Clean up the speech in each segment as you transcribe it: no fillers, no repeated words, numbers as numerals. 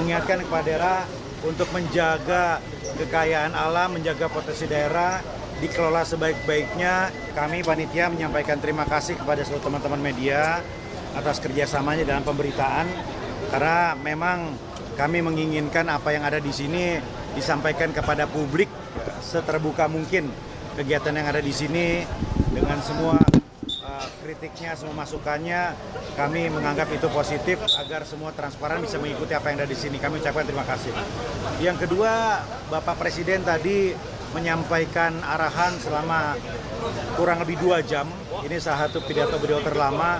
mengingatkan kepada daerah untuk menjaga kekayaan alam, menjaga potensi daerah, dikelola sebaik-baiknya. Kami panitia menyampaikan terima kasih kepada seluruh teman-teman media atas kerjasamanya dalam pemberitaan, karena memang kami menginginkan apa yang ada di sini disampaikan kepada publik seterbuka mungkin. Kegiatan yang ada di sini dengan semua kritiknya, semua masukannya, kami menganggap itu positif agar semua transparan bisa mengikuti apa yang ada di sini. Kami ucapkan terima kasih. Yang kedua, Bapak Presiden tadi menyampaikan arahan selama kurang lebih 2 jam. Ini salah satu pidato beliau terlama.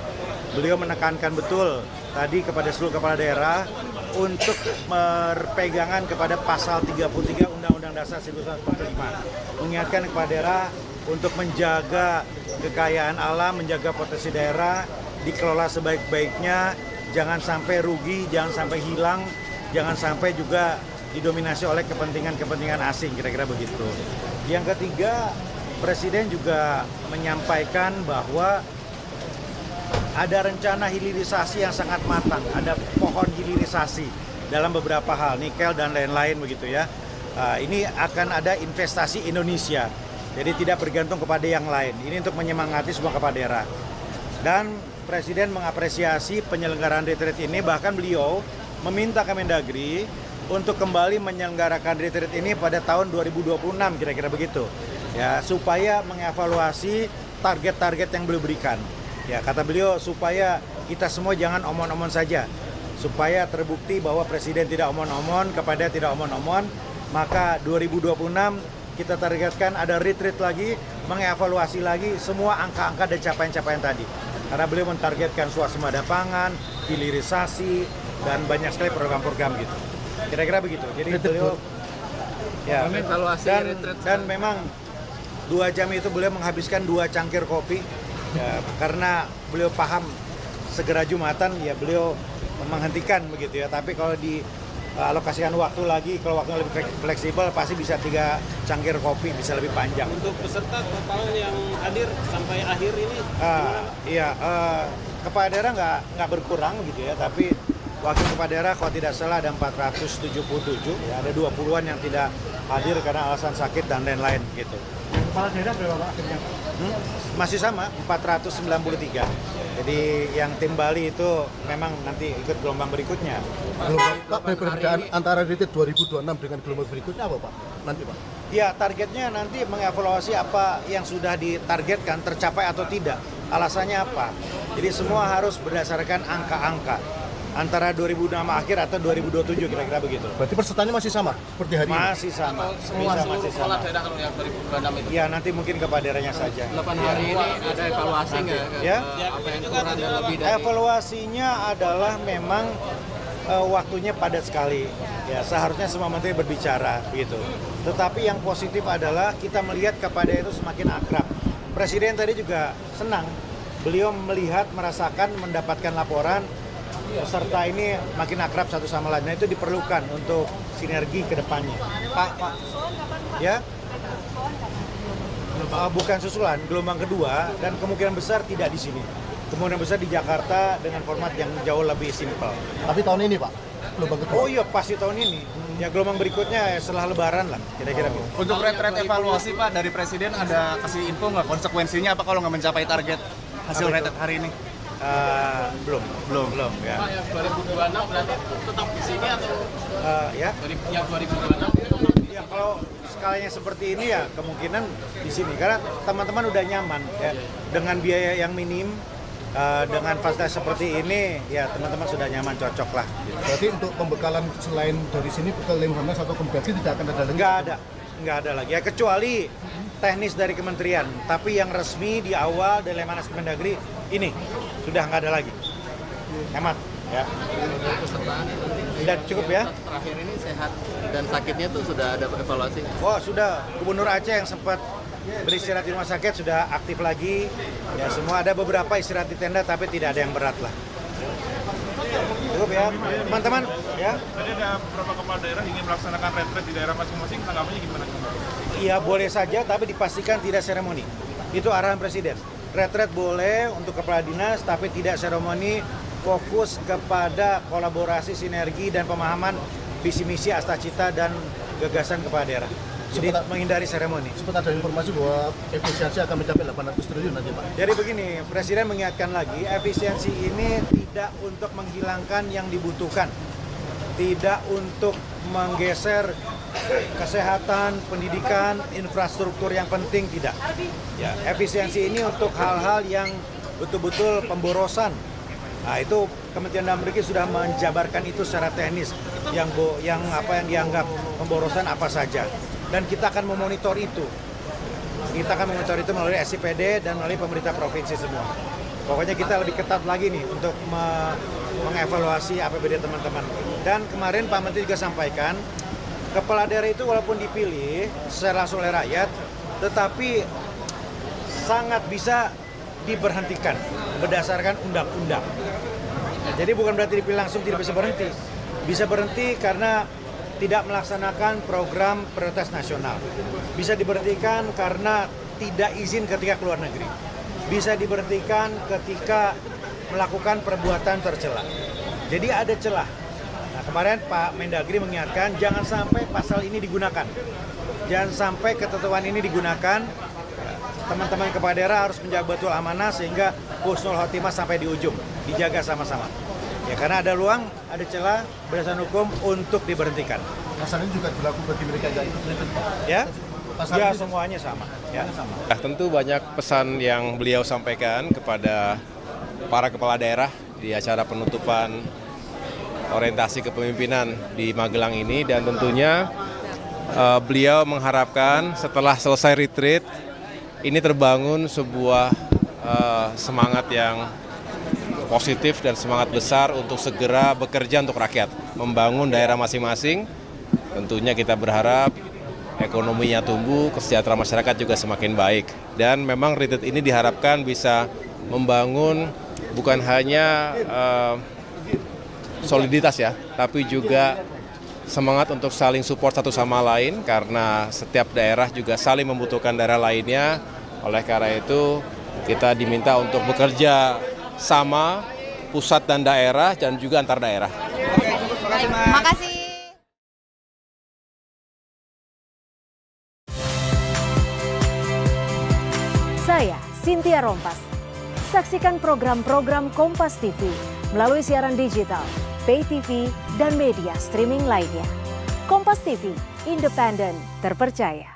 Beliau menekankan betul tadi kepada seluruh kepala daerah untuk berpegangan kepada pasal 33 Undang-Undang Dasar 1945. Mengingatkan kepada daerah untuk menjaga kekayaan alam, menjaga potensi daerah, dikelola sebaik-baiknya, jangan sampai rugi, jangan sampai hilang, jangan sampai juga didominasi oleh kepentingan-kepentingan asing, kira-kira begitu. Yang ketiga, Presiden juga menyampaikan bahwa ada rencana hilirisasi yang sangat matang, ada pohon hilirisasi dalam beberapa hal, nikel dan lain-lain begitu ya. Ini akan ada investasi Indonesia, jadi tidak bergantung kepada yang lain. Ini untuk menyemangati semua kepala daerah. Dan Presiden mengapresiasi penyelenggaraan retreat ini, bahkan beliau meminta Kemendagri untuk kembali menyelenggarakan retreat ini pada tahun 2026, kira-kira begitu. Ya, supaya mengevaluasi target-target yang beliau berikan. Ya, kata beliau supaya kita semua jangan omon-omon saja. Supaya terbukti bahwa Presiden tidak omon-omon, kepada tidak omon-omon, maka 2026 kita targetkan ada retreat lagi, mengevaluasi lagi semua angka-angka dan capaian-capaian tadi. Karena beliau mentargetkan swasembada pangan, hilirisasi, dan banyak sekali program-program gitu. Kira-kira begitu. Jadi beliau ya, dan memang 2 jam itu beliau menghabiskan 2 cangkir kopi. Ya, karena beliau paham segera Jumatan, ya beliau menghentikan begitu ya. Tapi kalau dialokasikan waktu lagi, kalau waktunya lebih fleksibel, pasti bisa 3 cangkir kopi, bisa lebih panjang. Untuk peserta total yang hadir sampai akhir ini? Kepala daerah nggak berkurang gitu ya, tapi wakil kepala daerah kalau tidak salah ada 477, ya, ada 20-an yang tidak hadir karena alasan sakit dan lain-lain gitu. Kepala daerah berapa Pak akhirnya? Masih sama, 493. Jadi yang tim Bali itu memang nanti ikut gelombang berikutnya. Gelombang Pak, perbedaan antara retreat 2026 dengan gelombang berikutnya apa Pak? Nanti Pak? Ya, targetnya nanti mengevaluasi apa yang sudah ditargetkan tercapai atau tidak. Alasannya apa? Jadi semua harus berdasarkan angka-angka. Antara 2026 akhir atau 2027, kira-kira begitu. Berarti pesertanya masih sama seperti hari ini? Masih sama. Semua seluruh kepala daerah kalau yang 2026 itu? Ya, nanti mungkin kepala daerahnya saja. 8 hari ini ada evaluasi nggak? Ya? Apa yang kurang dan lebih dari? Evaluasinya adalah memang waktunya padat sekali. Ya, seharusnya semua menteri berbicara begitu. Tetapi yang positif adalah kita melihat kepada itu semakin akrab. Presiden tadi juga senang. Beliau melihat, merasakan, mendapatkan laporan peserta ini makin akrab satu sama lain. Nah, itu diperlukan untuk sinergi ke depannya. Pak. Ya? Bukan susulan, gelombang kedua, dan kemungkinan besar tidak di sini. Kemungkinan besar di Jakarta dengan format yang jauh lebih simpel. Tapi tahun ini Pak, gelombang kedua? Oh iya, pasti tahun ini. Ya, gelombang berikutnya setelah Lebaran lah, kira-kira. Untuk retreat evaluasi Pak dari Presiden ada kasih info nggak konsekuensinya apa kalau nggak mencapai target hasil retreat hari ini? Belum ya. Pak, yang 2026 berarti tetap di sini atau Ya. yang 2026? Ya, kalau skalanya seperti ini ya kemungkinan di sini karena teman-teman udah nyaman ya dengan biaya yang minim, dengan fasilitas seperti ini ya teman-teman sudah nyaman, cocok lah. Gitu. Berarti untuk pembekalan selain dari sini ke Lemhanas atau Kemendagri tidak akan ada lagi? Nggak ada lagi ya, kecuali teknis dari kementerian. Tapi yang resmi di awal dari Lemhanas Kemendagri ini sudah nggak ada lagi. Hemat ya. Dan cukup ya. Terakhir ini sehat dan sakitnya tuh sudah ada evaluasi? Oh sudah, Gubernur Aceh yang sempat beristirahat di rumah sakit sudah aktif lagi. Ya semua, ada beberapa istirahat di tenda tapi tidak ada yang berat lah. Cukup ya, teman-teman ya. Tadi ada beberapa kepala daerah ingin melaksanakan retreat di daerah masing-masing, tanggapannya gimana? Iya boleh saja, tapi dipastikan tidak seremoni. Itu arahan Presiden. Retreat boleh untuk kepala dinas, tapi tidak seremoni fokus kepada kolaborasi, sinergi, dan pemahaman visi misi Astacita dan gagasan kepala daerah. Jadi menghindari seremoni. Sempat ada informasi bahwa efisiensi akan mencapai 800 triliun nanti Pak. Jadi begini, Presiden mengingatkan lagi, efisiensi ini tidak untuk menghilangkan yang dibutuhkan, tidak untuk menggeser kesehatan, pendidikan, infrastruktur yang penting, tidak. Ya, efisiensi ini untuk hal-hal yang betul-betul pemborosan. Nah, itu Kementerian Dalam Negeri sudah menjabarkan itu secara teknis yang dianggap pemborosan apa saja. Dan kita akan memonitor itu. Kita akan memonitor itu melalui SIPD dan melalui pemerintah provinsi semua. Pokoknya kita lebih ketat lagi nih untuk mengevaluasi APBD teman-teman. Dan kemarin Pak Menteri juga sampaikan, kepala daerah itu walaupun dipilih secara langsung oleh rakyat, tetapi sangat bisa diberhentikan berdasarkan undang-undang. Jadi bukan berarti dipilih langsung tidak bisa berhenti. Bisa berhenti karena tidak melaksanakan program prioritas nasional. Bisa diberhentikan karena tidak izin ketika keluar negeri. Bisa diberhentikan ketika melakukan perbuatan tercela. Jadi ada celah. Nah, kemarin Pak Mendagri mengingatkan jangan sampai pasal ini digunakan. Jangan sampai ketentuan ini digunakan. Teman-teman kepala daerah harus menjaga betul amanah sehingga husnul khotimah sampai di ujung, dijaga sama-sama. Ya karena ada ruang, ada celah berdasarkan hukum untuk diberhentikan. Pasal ini juga berlaku bagi mereka yang ikut kritik Pak. Ya? Pasal Ya ini semuanya sama. Ya. Nah, tentu banyak pesan yang beliau sampaikan kepada para kepala daerah di acara penutupan orientasi kepemimpinan di Magelang ini, dan tentunya beliau mengharapkan setelah selesai retreat ini terbangun sebuah semangat yang positif dan semangat besar untuk segera bekerja untuk rakyat, membangun daerah masing-masing. Tentunya kita berharap ekonominya tumbuh, kesejahteraan masyarakat juga semakin baik. Dan memang retreat ini diharapkan bisa membangun bukan hanya soliditas ya, tapi juga semangat untuk saling support satu sama lain, karena setiap daerah juga saling membutuhkan daerah lainnya. Oleh karena itu kita diminta untuk bekerja sama pusat dan daerah dan juga antar daerah. Terima kasih. Saya Cynthia Rompas. Saksikan program-program Kompas TV melalui siaran digital, pay TV, dan media streaming lainnya. Kompas TV, independen, terpercaya.